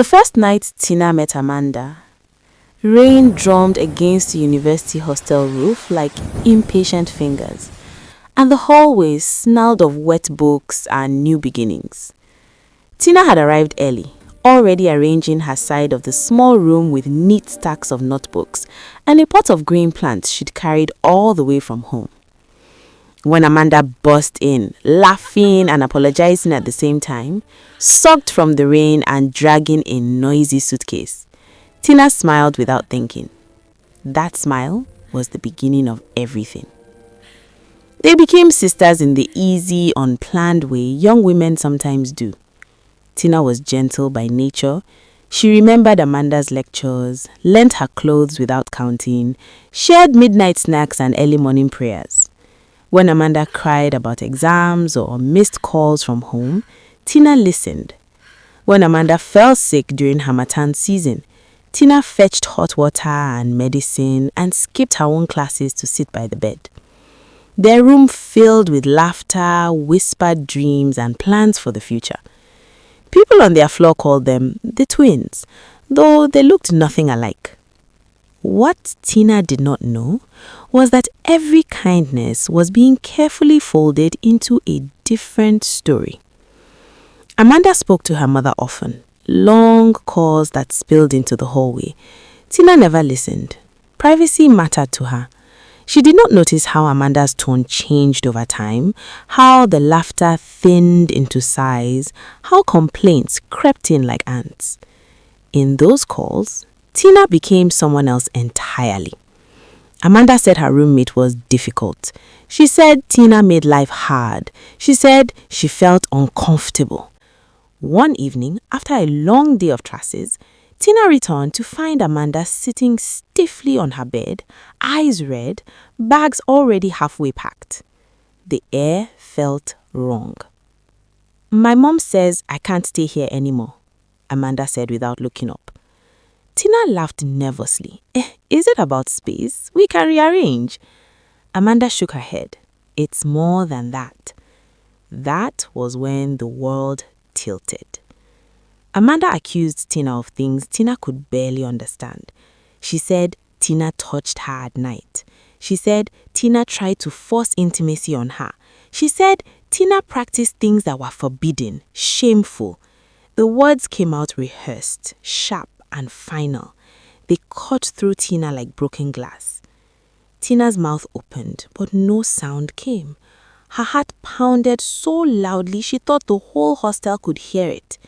The first night Tina met Amanda, rain drummed against the university hostel roof like impatient fingers, and the hallways smelled of wet books and new beginnings. Tina had arrived early, already arranging her side of the small room with neat stacks of notebooks and a pot of green plants she'd carried all the way from home. When Amanda burst in, laughing and apologizing at the same time, soaked from the rain and dragging a noisy suitcase, Tina smiled without thinking. That smile was the beginning of everything. They became sisters in the easy, unplanned way young women sometimes do. Tina was gentle by nature. She remembered Amanda's lectures, lent her clothes without counting, shared midnight snacks and early morning prayers. When Amanda cried about exams or missed calls from home, Tina listened. When Amanda fell sick during Harmattan season, Tina fetched hot water and medicine and skipped her own classes to sit by the bed. Their room filled with laughter, whispered dreams, and plans for the future. People on their floor called them the twins, though they looked nothing alike. What Tina did not know was that every kindness was being carefully folded into a different story. Amanda spoke to her mother often, long calls that spilled into the hallway. Tina never listened. Privacy mattered to her. She did not notice how Amanda's tone changed over time, how the laughter thinned into sighs, how complaints crept in like ants. In those calls, Tina became someone else entirely. Amanda said her roommate was difficult. She said Tina made life hard. She said she felt uncomfortable. One evening, after a long day of classes, Tina returned to find Amanda sitting stiffly on her bed, eyes red, bags already halfway packed. The air felt wrong. "My mom says I can't stay here anymore," Amanda said without looking up. Tina laughed nervously. Is it about space? We can rearrange." Amanda shook her head. "It's more than that." That was when the world tilted. Amanda accused Tina of things Tina could barely understand. She said Tina touched her at night. She said Tina tried to force intimacy on her. She said Tina practiced things that were forbidden, shameful. The words came out rehearsed, sharp and final. They cut through Tina like broken glass. Tina's mouth opened, but no sound came. Her heart pounded so loudly she thought the whole hostel could hear it.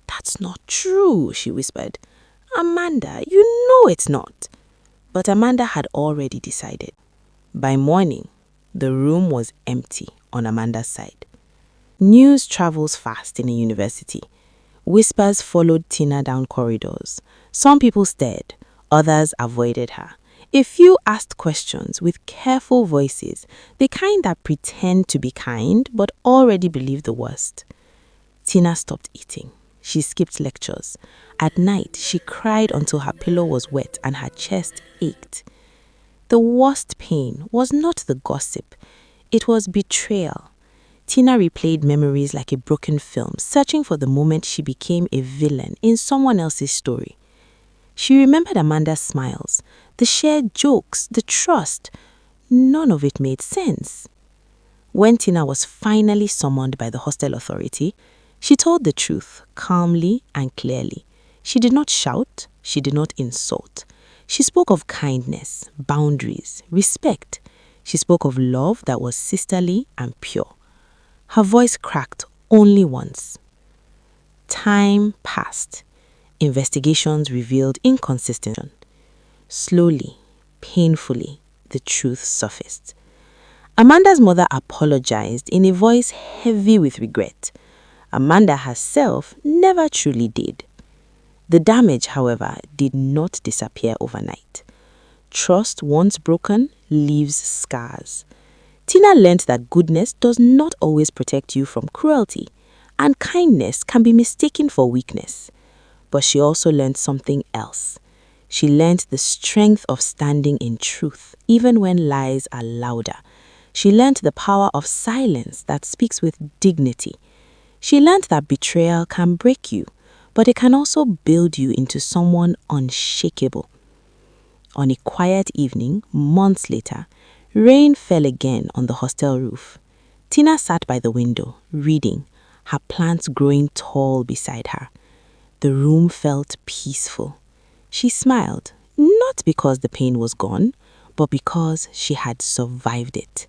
"That's not true," she whispered. "Amanda, you know it's not." But Amanda had already decided. By morning, the room was empty on Amanda's side. News travels fast in a university. Whispers followed Tina down corridors. Some people stared, others avoided her. A few asked questions with careful voices, the kind that pretend to be kind but already believe the worst. Tina stopped eating. She skipped lectures. At night, she cried until her pillow was wet and her chest ached. The worst pain was not the gossip. It was betrayal. Tina replayed memories like a broken film, searching for the moment she became a villain in someone else's story. She remembered Amanda's smiles, the shared jokes, the trust. None of it made sense. When Tina was finally summoned by the hostel authority, she told the truth calmly and clearly. She did not shout. She did not insult. She spoke of kindness, boundaries, respect. She spoke of love that was sisterly and pure. Her voice cracked only once. Time passed. Investigations revealed inconsistency. Slowly, painfully, the truth surfaced. Amanda's mother apologized in a voice heavy with regret. Amanda herself never truly did. The damage, however, did not disappear overnight. Trust once broken leaves scars. Tina learned that goodness does not always protect you from cruelty, and kindness can be mistaken for weakness. But she also learned something else. She learned the strength of standing in truth, even when lies are louder. She learned the power of silence that speaks with dignity. She learned that betrayal can break you, but it can also build you into someone unshakable. On a quiet evening, months later, rain fell again on the hostel roof. Tina sat by the window, reading, her plants growing tall beside her. The room felt peaceful. She smiled, not because the pain was gone, but because she had survived it.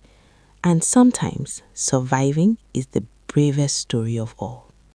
And sometimes surviving is the bravest story of all.